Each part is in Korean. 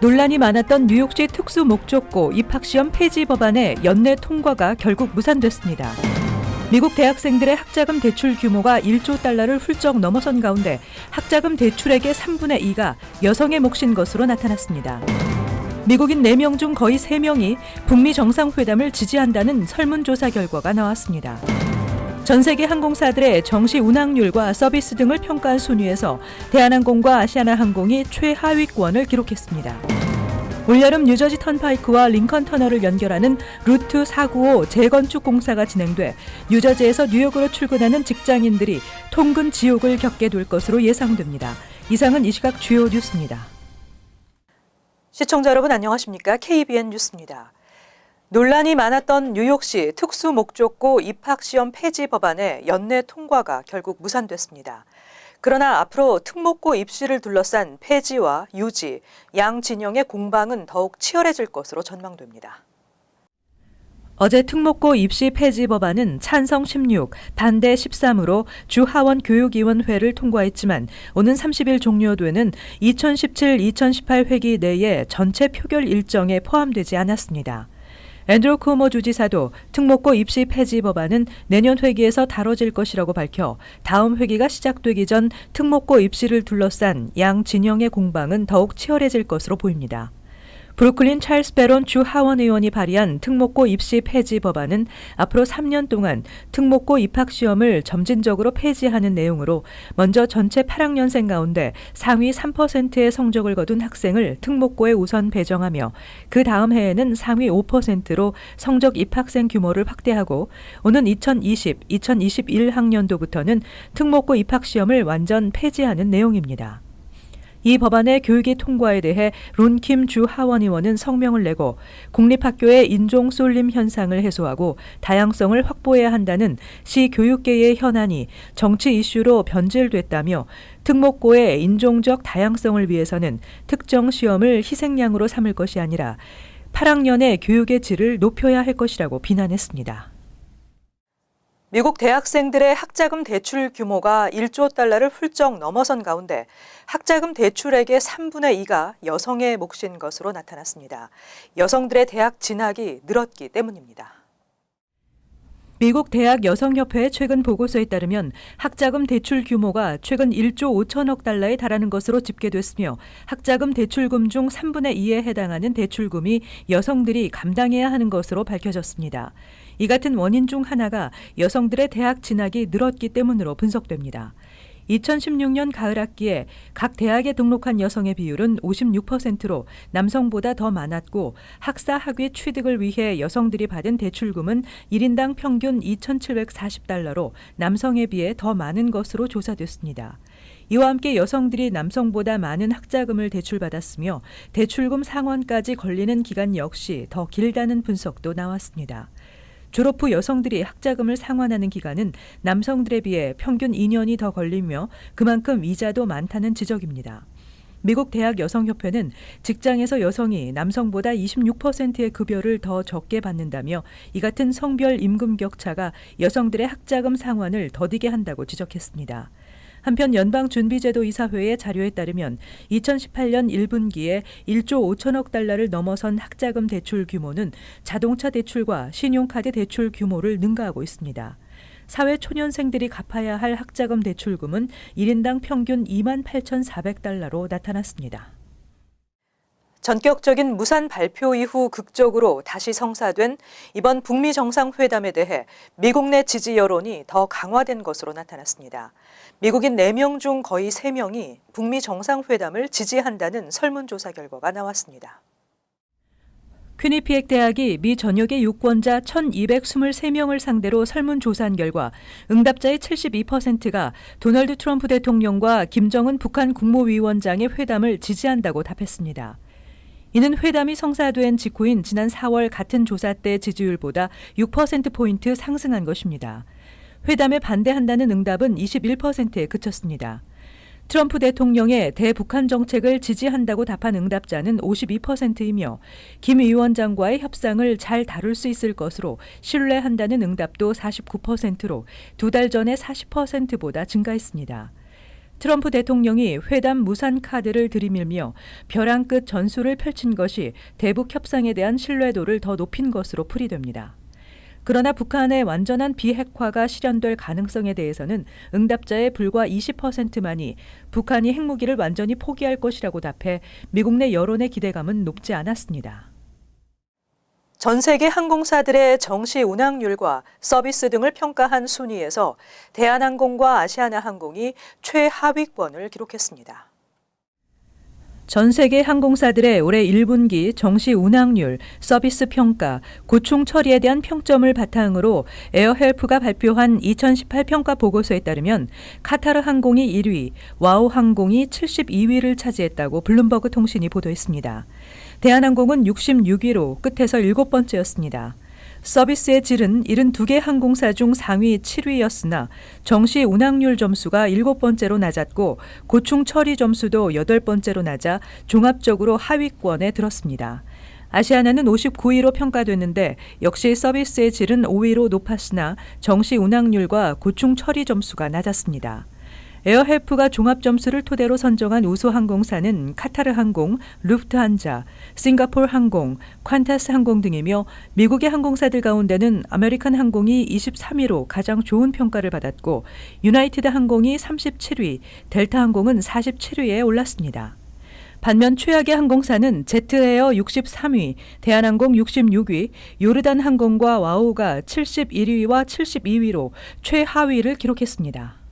논란이 많았던 뉴욕시 특수 목적고 입학시험 폐지 법안의 연내 통과가 결국 무산됐습니다. 미국 대학생들의 학자금 대출 규모가 1조 달러를 훌쩍 넘어선 가운데 학자금 대출액의 3분의 2가 여성의 몫인 것으로 나타났습니다. 미국인 4명 중 거의 3명이 북미 정상회담을 지지한다는 설문조사 결과가 나왔습니다. 전 세계 항공사들의 정시 운항률과 서비스 등을 평가한 순위에서 대한항공과 아시아나항공이 최하위권을 기록했습니다. 올여름 뉴저지 턴파이크와 링컨 터널을 연결하는 루트 495 재건축 공사가 진행돼 뉴저지에서 뉴욕으로 출근하는 직장인들이 통근 지옥을 겪게 될 것으로 예상됩니다. 이상은 이 시각 주요 뉴스입니다. 시청자 여러분 안녕하십니까? KBN 뉴스입니다. 논란이 많았던 뉴욕시 특수목적고 입학시험 폐지 법안의 연내 통과가 결국 무산됐습니다. 그러나 앞으로 특목고 입시를 둘러싼 폐지와 유지, 양 진영의 공방은 더욱 치열해질 것으로 전망됩니다. 어제 특목고 입시 폐지 법안은 찬성 16, 반대 13으로 주하원 교육위원회를 통과했지만 오는 30일 종료되는 2017-2018 회기 내에 전체 표결 일정에 포함되지 않았습니다. 앤드루 쿠오모 주지사도 특목고 입시 폐지 법안은 내년 회기에서 다뤄질 것이라고 밝혀 다음 회기가 시작되기 전 특목고 입시를 둘러싼 양 진영의 공방은 더욱 치열해질 것으로 보입니다. 브루클린 찰스 베론 주 하원 의원이 발의한 특목고 입시 폐지 법안은 앞으로 3년 동안 특목고 입학시험을 점진적으로 폐지하는 내용으로 먼저 전체 8학년생 가운데 상위 3%의 성적을 거둔 학생을 특목고에 우선 배정하며 그 다음 해에는 상위 5%로 성적 입학생 규모를 확대하고 오는 2020-2021 학년도부터는 특목고 입학시험을 완전 폐지하는 내용입니다. 이 법안의 교육위 통과에 대해 론킴 주 하원 의원은 성명을 내고 공립학교의 인종 쏠림 현상을 해소하고 다양성을 확보해야 한다는 시 교육계의 현안이 정치 이슈로 변질됐다며 특목고의 인종적 다양성을 위해서는 특정 시험을 희생양으로 삼을 것이 아니라 8학년의 교육의 질을 높여야 할 것이라고 비난했습니다. 미국 대학생들의 학자금 대출 규모가 1조 달러를 훌쩍 넘어선 가운데 학자금 대출액의 3분의 2가 여성의 몫인 것으로 나타났습니다. 여성들의 대학 진학이 늘었기 때문입니다. 미국 대학 여성협회의 최근 보고서에 따르면 학자금 대출 규모가 최근 1조 5천억 달러에 달하는 것으로 집계됐으며 학자금 대출금 중 3분의 2에 해당하는 대출금이 여성들이 감당해야 하는 것으로 밝혀졌습니다. 이 같은 원인 중 하나가 여성들의 대학 진학이 늘었기 때문으로 분석됩니다. 2016년 가을 학기에 각 대학에 등록한 여성의 비율은 56%로 남성보다 더 많았고 학사 학위 취득을 위해 여성들이 받은 대출금은 1인당 평균 2,740달러로 남성에 비해 더 많은 것으로 조사됐습니다. 이와 함께 여성들이 남성보다 많은 학자금을 대출받았으며 대출금 상환까지 걸리는 기간 역시 더 길다는 분석도 나왔습니다. 졸업 후 여성들이 학자금을 상환하는 기간은 남성들에 비해 평균 2년이 더 걸리며 그만큼 이자도 많다는 지적입니다. 미국 대학 여성협회는 직장에서 여성이 남성보다 26%의 급여를 더 적게 받는다며 이 같은 성별 임금 격차가 여성들의 학자금 상환을 더디게 한다고 지적했습니다. 한편 연방준비제도 이사회의 자료에 따르면 2018년 1분기에 1조 5천억 달러를 넘어선 학자금 대출 규모는 자동차 대출과 신용카드 대출 규모를 능가하고 있습니다. 사회 초년생들이 갚아야 할 학자금 대출금은 1인당 평균 28,400달러로 나타났습니다. 전격적인 무산 발표 이후 극적으로 다시 성사된 이번 북미 정상회담에 대해 미국 내 지지 여론이 더 강화된 것으로 나타났습니다. 미국인 4명 중 거의 3명이 북미 정상회담을 지지한다는 설문조사 결과가 나왔습니다. 퀴니피액 대학이 미 전역의 유권자 1,223명을 상대로 설문조사한 결과 응답자의 72%가 도널드 트럼프 대통령과 김정은 북한 국무위원장의 회담을 지지한다고 답했습니다. 이는 회담이 성사된 직후인 지난 4월 같은 조사 때 지지율보다 6%포인트 상승한 것입니다. 회담에 반대한다는 응답은 21%에 그쳤습니다. 트럼프 대통령의 대북한 정책을 지지한다고 답한 응답자는 52%이며 김 위원장과의 협상을 잘 다룰 수 있을 것으로 신뢰한다는 응답도 49%로 2달 전에 40%보다 증가했습니다. 트럼프 대통령이 회담 무산 카드를 들이밀며 벼랑 끝 전술을 펼친 것이 대북 협상에 대한 신뢰도를 더 높인 것으로 풀이됩니다. 그러나 북한의 완전한 비핵화가 실현될 가능성에 대해서는 응답자의 불과 20%만이 북한이 핵무기를 완전히 포기할 것이라고 답해 미국 내 여론의 기대감은 높지 않았습니다. 전 세계 항공사들의 정시 운항률과 서비스 등을 평가한 순위에서 대한항공과 아시아나항공이 최하위권을 기록했습니다. 전 세계 항공사들의 올해 1분기 정시 운항률, 서비스 평가, 고충 처리에 대한 평점을 바탕으로 에어헬프가 발표한 2018 평가 보고서에 따르면 카타르 항공이 1위, 와우 항공이 72위를 차지했다고 블룸버그 통신이 보도했습니다. 대한항공은 66위로 끝에서 7번째였습니다. 서비스의 질은 72개 항공사 중 상위 7위였으나 정시 운항률 점수가 7번째로 낮았고 고충 처리 점수도 8번째로 낮아 종합적으로 하위권에 들었습니다. 아시아나는 59위로 평가됐는데 역시 서비스의 질은 5위로 높았으나 정시 운항률과 고충 처리 점수가 낮았습니다. 에어헬프가 종합점수를 토대로 선정한 우수 항공사는 카타르 항공, 루프트한자, 싱가포르 항공, 퀀타스 항공 등이며 미국의 항공사들 가운데는 아메리칸 항공이 23위로 가장 좋은 평가를 받았고 유나이티드 항공이 37위, 델타 항공은 47위에 올랐습니다. 반면 최악의 항공사는 제트에어 63위, 대한항공 66위, 요르단 항공과 와우가 71위와 72위로 최하위를 기록했습니다.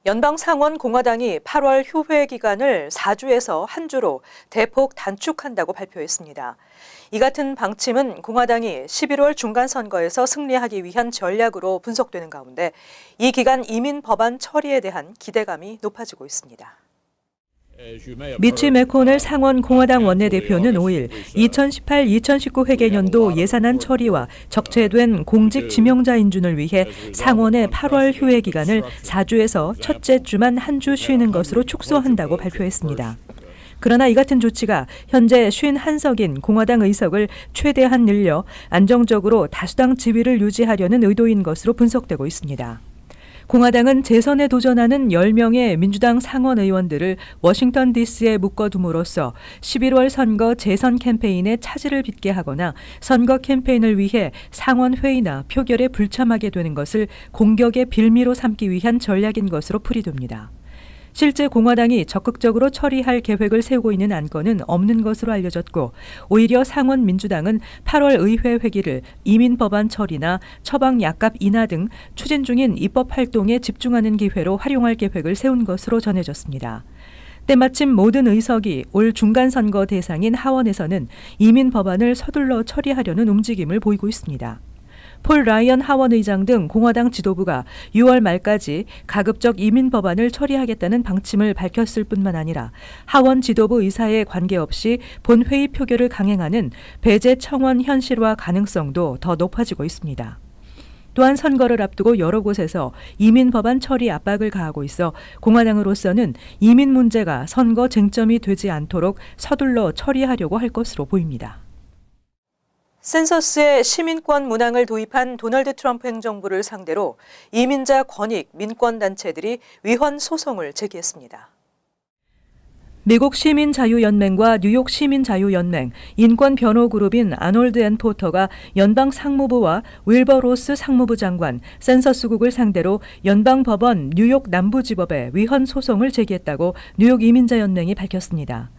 연방 상원 공화당이 8월 휴회 기간을 4주에서 1주로 대폭 단축한다고 발표했습니다. 이 같은 방침은 공화당이 11월 중간선거에서 승리하기 위한 전략으로 분석되는 가운데 이 기간 이민 법안 처리에 대한 기대감이 높아지고 있습니다. 미치 매코넬 상원 공화당 원내대표는 5일 2018-2019 회계년도 예산안 처리와 적체된 공직 지명자 인준을 위해 상원의 8월 휴회 기간을 4주에서 첫째 주만 1주 쉬는 것으로 축소한다고 발표했습니다. 그러나 이 같은 조치가 현재 51석인 공화당 의석을 최대한 늘려 안정적으로 다수당 지위를 유지하려는 의도인 것으로 분석되고 있습니다. 공화당은 재선에 도전하는 10명의 민주당 상원 의원들을 워싱턴 DC에 묶어둠으로써 11월 선거 재선 캠페인에 차질을 빚게 하거나 선거 캠페인을 위해 상원 회의나 표결에 불참하게 되는 것을 공격의 빌미로 삼기 위한 전략인 것으로 풀이됩니다. 실제 공화당이 적극적으로 처리할 계획을 세우고 있는 안건은 없는 것으로 알려졌고 오히려 상원 민주당은 8월 의회 회기를 이민 법안 처리나 처방 약값 인하 등 추진 중인 입법 활동에 집중하는 기회로 활용할 계획을 세운 것으로 전해졌습니다. 때마침 모든 의석이 올 중간선거 대상인 하원에서는 이민 법안을 서둘러 처리하려는 움직임을 보이고 있습니다. 폴 라이언 하원 의장 등 공화당 지도부가 6월 말까지 가급적 이민 법안을 처리하겠다는 방침을 밝혔을 뿐만 아니라 하원 지도부 의사에 관계없이 본회의 표결을 강행하는 배제 청원 현실화 가능성도 더 높아지고 있습니다. 또한 선거를 앞두고 여러 곳에서 이민 법안 처리 압박을 가하고 있어 공화당으로서는 이민 문제가 선거 쟁점이 되지 않도록 서둘러 처리하려고 할 것으로 보입니다. 센서스에 시민권 문항을 도입한 도널드 트럼프 행정부를 상대로 이민자 권익 민권단체들이 위헌 소송을 제기했습니다. 미국 시민자유연맹과 뉴욕 시민자유연맹, 인권변호그룹인 아놀드 앤 포터가 연방 상무부와 윌버 로스 상무부 장관, 센서스국을 상대로 연방법원 뉴욕 남부지법에 위헌 소송을 제기했다고 뉴욕 이민자연맹이 밝혔습니다.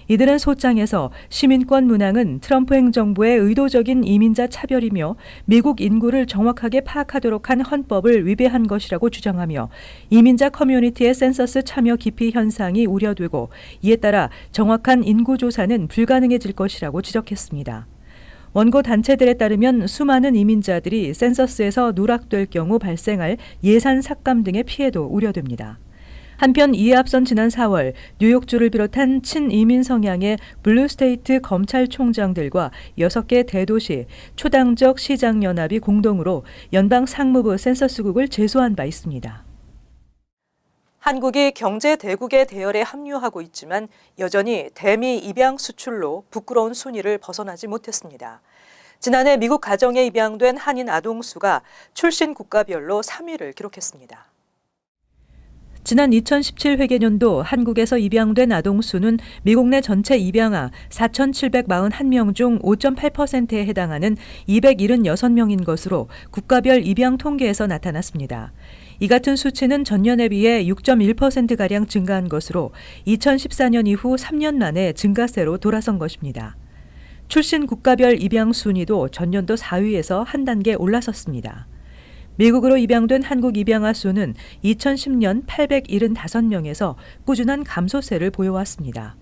이들은 소장에서 시민권 문항은 트럼프 행정부의 의도적인 이민자 차별이며 미국 인구를 정확하게 파악하도록 한 헌법을 위배한 것이라고 주장하며 이민자 커뮤니티의 센서스 참여 기피 현상이 우려되고 이에 따라 정확한 인구 조사는 불가능해질 것이라고 지적했습니다. 원고 단체들에 따르면 수많은 이민자들이 센서스에서 누락될 경우 발생할 예산 삭감 등의 피해도 우려됩니다. 한편 이에 앞선 지난 4월 뉴욕주를 비롯한 친이민 성향의 블루스테이트 검찰총장들과 6개 대도시 초당적 시장연합이 공동으로 연방상무부 센서스국을 제소한 바 있습니다. 한국이 경제대국의 대열에 합류하고 있지만 여전히 대미 입양 수출로 부끄러운 순위를 벗어나지 못했습니다. 지난해 미국 가정에 입양된 한인 아동 수가 출신 국가별로 3위를 기록했습니다. 지난 2017 회계년도 한국에서 입양된 아동 수는 미국 내 전체 입양아 4,741명 중 5.8%에 해당하는 276명인 것으로 국가별 입양 통계에서 나타났습니다. 이 같은 수치는 전년에 비해 6.1%가량 증가한 것으로 2014년 이후 3년 만에 증가세로 돌아선 것입니다. 출신 국가별 입양 순위도 전년도 4위에서 한 단계 올라섰습니다. 미국으로 입양된 한국 입양아 수는 2010년 875명에서 꾸준한 감소세를 보여왔습니다.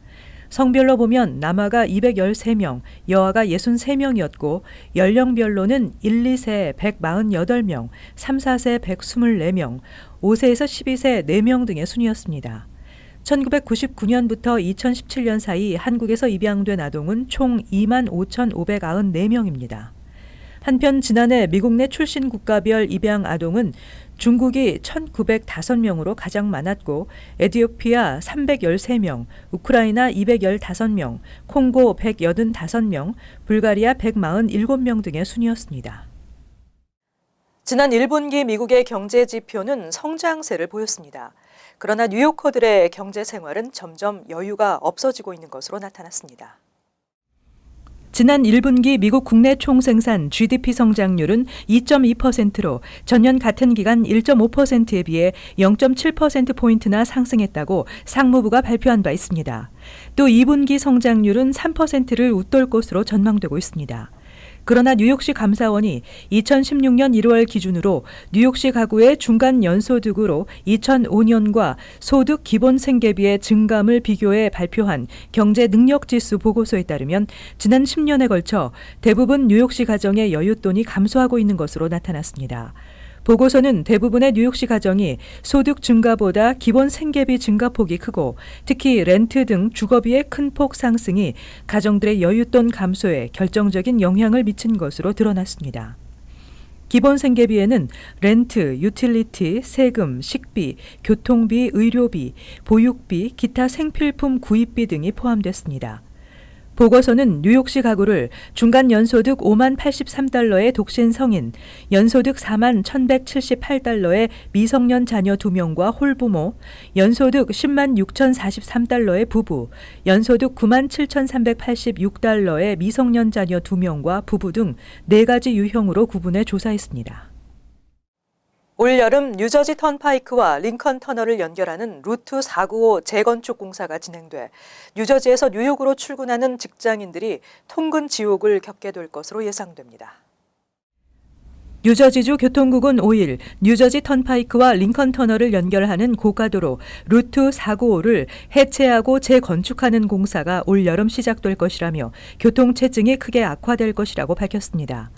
성별로 보면 남아가 213명, 여아가 63명이었고 연령별로는 1, 2세 148명, 3, 4세 124명, 5세에서 12세 4명 등의 순이었습니다. 1999년부터 2017년 사이 한국에서 입양된 아동은 총 25,594명입니다. 한편 지난해 미국 내 출신 국가별 입양 아동은 중국이 1,905명으로 가장 많았고 에티오피아 313명, 우크라이나 215명, 콩고 185명, 불가리아 147명 등의 순이었습니다. 지난 1분기 미국의 경제 지표는 성장세를 보였습니다. 그러나 뉴요커들의 경제 생활은 점점 여유가 없어지고 있는 것으로 나타났습니다. 지난 1분기 미국 국내 총생산 GDP 성장률은 2.2%로 전년 같은 기간 1.5%에 비해 0.7%포인트나 상승했다고 상무부가 발표한 바 있습니다. 또 2분기 성장률은 3%를 웃돌 것으로 전망되고 있습니다. 그러나 뉴욕시 감사원이 2016년 1월 기준으로 뉴욕시 가구의 중간 연소득으로 2005년과 소득 기본 생계비의 증감을 비교해 발표한 경제 능력 지수 보고서에 따르면 지난 10년에 걸쳐 대부분 뉴욕시 가정의 여윳돈이 감소하고 있는 것으로 나타났습니다. 보고서는 대부분의 뉴욕시 가정이 소득 증가보다 기본 생계비 증가폭이 크고 특히 렌트 등 주거비의 큰 폭 상승이 가정들의 여윳돈 감소에 결정적인 영향을 미친 것으로 드러났습니다. 기본 생계비에는 렌트, 유틸리티, 세금, 식비, 교통비, 의료비, 보육비, 기타 생필품 구입비 등이 포함됐습니다. 보고서는 뉴욕시 가구를 중간 연소득 5만 83달러의 독신 성인, 연소득 4만 1,178달러의 미성년 자녀 2명과 홀부모, 연소득 10만 6,043달러의 부부, 연소득 9만 7,386달러의 미성년 자녀 2명과 부부 등 4가지 유형으로 구분해 조사했습니다. 올여름 뉴저지 턴파이크와 링컨 터널을 연결하는 루트 495 재건축 공사가 진행돼 뉴저지에서 뉴욕으로 출근하는 직장인들이 통근 지옥을 겪게 될 것으로 예상됩니다. 뉴저지주 교통국은 5일 뉴저지 턴파이크와 링컨 터널을 연결하는 고가도로 루트 495를 해체하고 재건축하는 공사가 올여름 시작될 것이라며 교통체증이 크게 악화될 것이라고 밝혔습니다.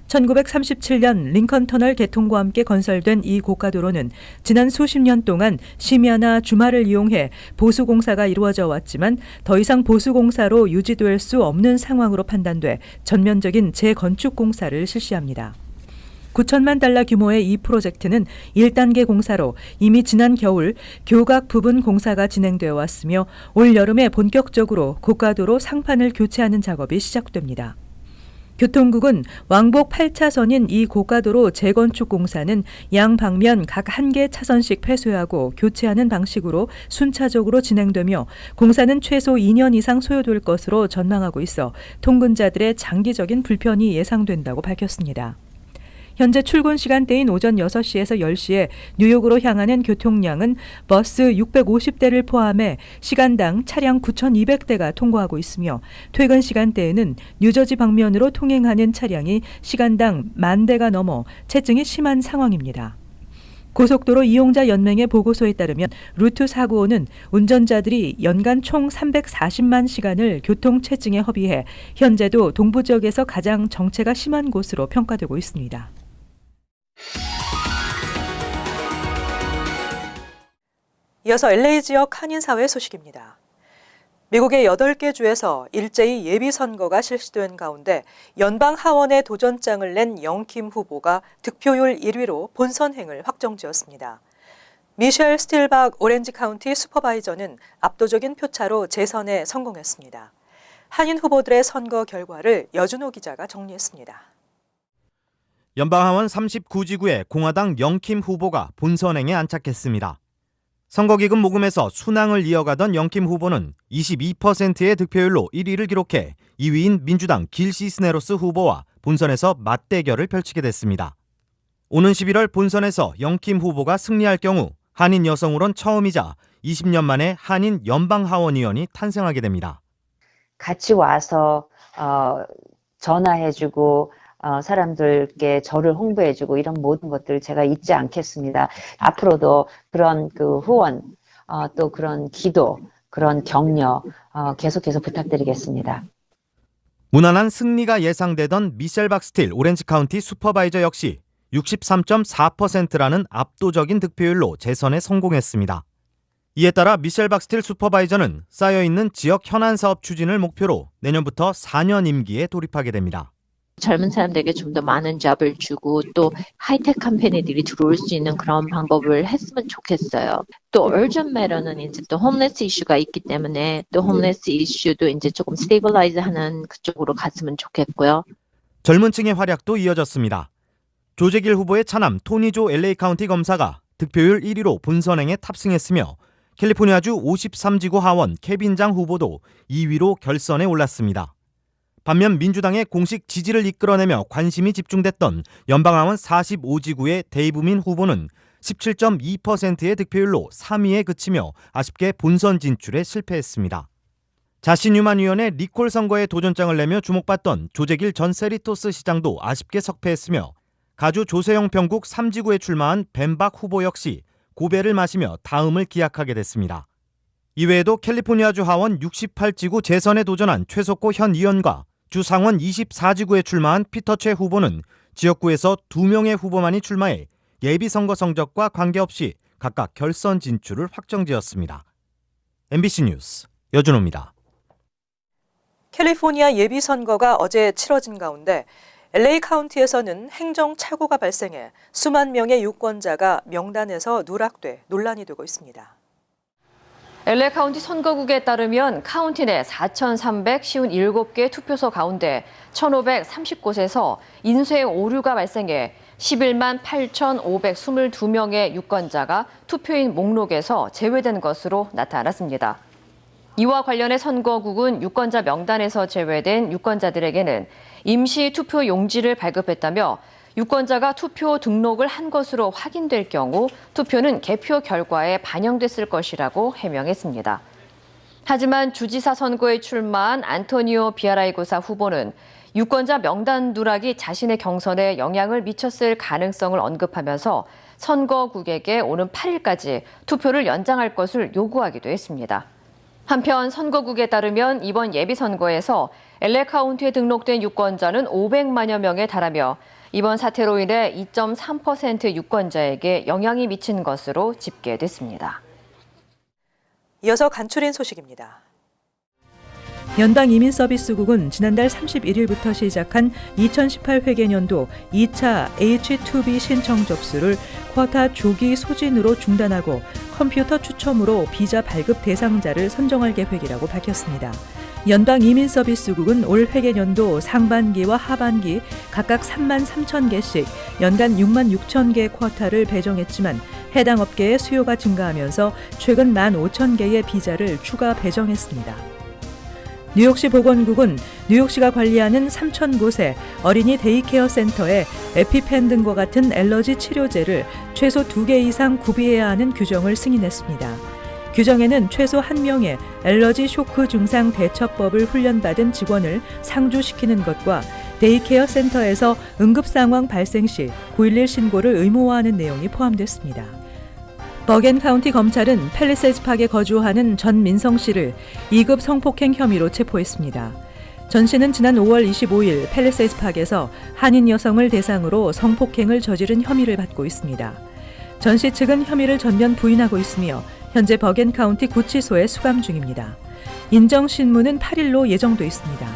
1937년 링컨 터널 개통과 함께 건설된 이 고가도로는 지난 수십 년 동안 심야나 주말을 이용해 보수공사가 이루어져 왔지만 더 이상 보수공사로 유지될 수 없는 상황으로 판단돼 전면적인 재건축 공사를 실시합니다. 9천만 달러 규모의 이 프로젝트는 1단계 공사로 이미 지난 겨울 교각 부분 공사가 진행되어 왔으며 올 여름에 본격적으로 고가도로 상판을 교체하는 작업이 시작됩니다. 교통국은 왕복 8차선인 이 고가도로 재건축 공사는 양방면 각 1개 차선씩 폐쇄하고 교체하는 방식으로 순차적으로 진행되며 공사는 최소 2년 이상 소요될 것으로 전망하고 있어 통근자들의 장기적인 불편이 예상된다고 밝혔습니다. 현재 출근 시간대인 오전 6시에서 10시에 뉴욕으로 향하는 교통량은 버스 650대를 포함해 시간당 차량 9,200대가 통과하고 있으며 퇴근 시간대에는 뉴저지 방면으로 통행하는 차량이 시간당 10,000대가 넘어 체증이 심한 상황입니다. 고속도로 이용자 연맹의 보고서에 따르면 루트 495는 운전자들이 연간 총 340만 시간을 교통체증에 허비해 현재도 동부 지역에서 가장 정체가 심한 곳으로 평가되고 있습니다. 이어서 LA 지역 한인사회 소식입니다. 미국의 8개 주에서 일제히 예비선거가 실시된 가운데 연방 하원에 도전장을 낸 영킴 후보가 득표율 1위로 본선행을 확정지었습니다. 미셸 스틸박 오렌지 카운티 슈퍼바이저는 압도적인 표차로 재선에 성공했습니다. 한인 후보들의 선거 결과를 여준호 기자가 정리했습니다. 연방하원 39지구의 공화당 영킴 후보가 본선행에 안착했습니다. 선거기금 모금에서 순항을 이어가던 영킴 후보는 22%의 득표율로 1위를 기록해 2위인 민주당 길 시스네로스 후보와 본선에서 맞대결을 펼치게 됐습니다. 오는 11월 본선에서 영킴 후보가 승리할 경우 한인 여성으론 처음이자 20년 만에 한인 연방하원의원이 탄생하게 됩니다. 같이 와서 전화해주고 사람들께 저를 홍보해주고 이런 모든 것들 제가 잊지 않겠습니다. 앞으로도 그런 그 후원, 또 그런 기도, 그런 격려 계속해서 부탁드리겠습니다. 무난한 승리가 예상되던 미셸 박스틸 오렌지 카운티 슈퍼바이저 역시 63.4%라는 압도적인 득표율로 재선에 성공했습니다. 이에 따라 미셸 박스틸 슈퍼바이저는 쌓여있는 지역 현안 사업 추진을 목표로 내년부터 4년 임기에 돌입하게 됩니다. 젊은 사람들에게 좀 더 많은 잡을 주고 또 하이텍 컴퍼니들이 들어올 수 있는 그런 방법을 했으면 좋겠어요. 또 urgent matter는 이제 또 홈레스 이슈가 있기 때문에 또 홈레스 이슈도 이제 조금 스테이블라이즈 하는 그쪽으로 갔으면 좋겠고요. 젊은 층의 활약도 이어졌습니다. 조재길 후보의 차남 토니조 LA 카운티 검사가 득표율 1위로 본선행에 탑승했으며 캘리포니아주 53지구 하원 케빈장 후보도 2위로 결선에 올랐습니다. 반면 민주당의 공식 지지를 이끌어내며 관심이 집중됐던 연방하원 45지구의 데이브민 후보는 17.2%의 득표율로 3위에 그치며 아쉽게 본선 진출에 실패했습니다. 자신유만위원회 리콜 선거에 도전장을 내며 주목받던 조재길 전 세리토스 시장도 아쉽게 석패했으며 가주 조세영 평국 3지구에 출마한 벤박 후보 역시 고배를 마시며 다음을 기약하게 됐습니다. 이외에도 캘리포니아주 하원 68지구 재선에 도전한 최석호 현 의원과 주 상원 24지구에 출마한 피터 최 후보는 지역구에서 2명의 후보만이 출마해 예비선거 성적과 관계없이 각각 결선 진출을 확정지었습니다. MBC 뉴스 여준호입니다. 캘리포니아 예비선거가 어제 치러진 가운데 LA 카운티에서는 행정착오가 발생해 수만 명의 유권자가 명단에서 누락돼 논란이 되고 있습니다. LA 카운티 선거국에 따르면 카운티 내 4,357개 투표소 가운데 1,530곳에서 인쇄 오류가 발생해 11만 8,522명의 유권자가 투표인 목록에서 제외된 것으로 나타났습니다. 이와 관련해 선거국은 유권자 명단에서 제외된 유권자들에게는 임시 투표 용지를 발급했다며 유권자가 투표 등록을 한 것으로 확인될 경우 투표는 개표 결과에 반영됐을 것이라고 해명했습니다. 하지만 주지사 선거에 출마한 안토니오 비아라이고사 후보는 유권자 명단 누락이 자신의 경선에 영향을 미쳤을 가능성을 언급하면서 선거국에게 오는 8일까지 투표를 연장할 것을 요구하기도 했습니다. 한편 선거국에 따르면 이번 예비선거에서 LA 카운티에 등록된 유권자는 500만여 명에 달하며 이번 사태로 인해 2.3% 유권자에게 영향이 미친 것으로 집계됐습니다. 이어서 간추린 소식입니다. 연방이민서비스국은 지난달 31일부터 시작한 2018 회계년도 2차 H-2B 신청 접수를 쿼타 조기 소진으로 중단하고 컴퓨터 추첨으로 비자 발급 대상자를 선정할 계획이라고 밝혔습니다. 연방이민서비스국은 올 회계년도 상반기와 하반기 각각 3만 3천 개씩 연간 6만 6천 개의 쿼타를 배정했지만 해당 업계의 수요가 증가하면서 최근 1만 5천 개의 비자를 추가 배정했습니다. 뉴욕시 보건국은 뉴욕시가 관리하는 3,000곳의 어린이 데이케어 센터에 에피펜 등과 같은 알러지 치료제를 최소 2개 이상 구비해야 하는 규정을 승인했습니다. 규정에는 최소 1명의 알러지 쇼크 증상 대처법을 훈련받은 직원을 상주시키는 것과 데이케어 센터에서 응급상황 발생 시 911 신고를 의무화하는 내용이 포함됐습니다. 버겐 카운티 검찰은 팰리세이드 파크에 거주하는 전민성 씨를 2급 성폭행 혐의로 체포했습니다. 전 씨는 지난 5월 25일 팰리세이드 파크에서 한인 여성을 대상으로 성폭행을 저지른 혐의를 받고 있습니다. 전 씨 측은 혐의를 전면 부인하고 있으며 현재 버겐 카운티 구치소에 수감 중입니다. 인정 신문은 8일로 예정돼 있습니다.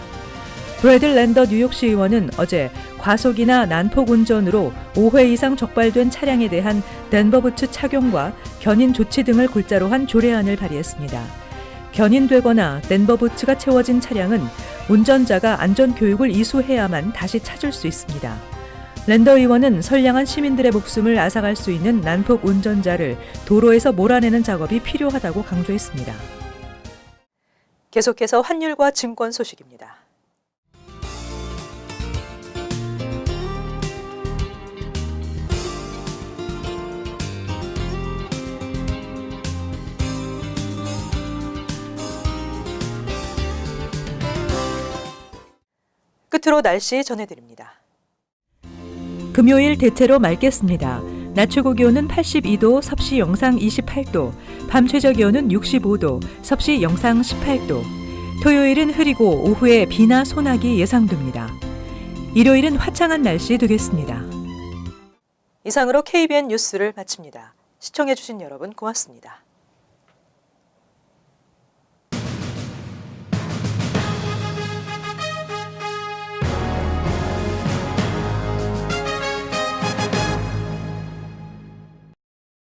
브래드 랜더 뉴욕시 의원은 어제 과속이나 난폭 운전으로 5회 이상 적발된 차량에 대한 덴버부츠 착용과 견인 조치 등을 골자로 한 조례안을 발의했습니다. 견인되거나 덴버부츠가 채워진 차량은 운전자가 안전교육을 이수해야만 다시 찾을 수 있습니다. 랜더 의원은 선량한 시민들의 목숨을 앗아갈 수 있는 난폭 운전자를 도로에서 몰아내는 작업이 필요하다고 강조했습니다. 계속해서 환율과 증권 소식입니다. 끝으로 날씨 전해드립니다. 금요일 대체로 맑겠습니다. 낮 최고 기온은 82도, 섭씨 영상 28도, 밤 최저 기온은 65도, 섭씨 영상 18도. 토요일은 흐리고 오후에 비나 소나기 예상됩니다. 일요일은 화창한 날씨 되겠습니다. 이상으로 KBN 뉴스를 마칩니다. 시청해주신 여러분 고맙습니다.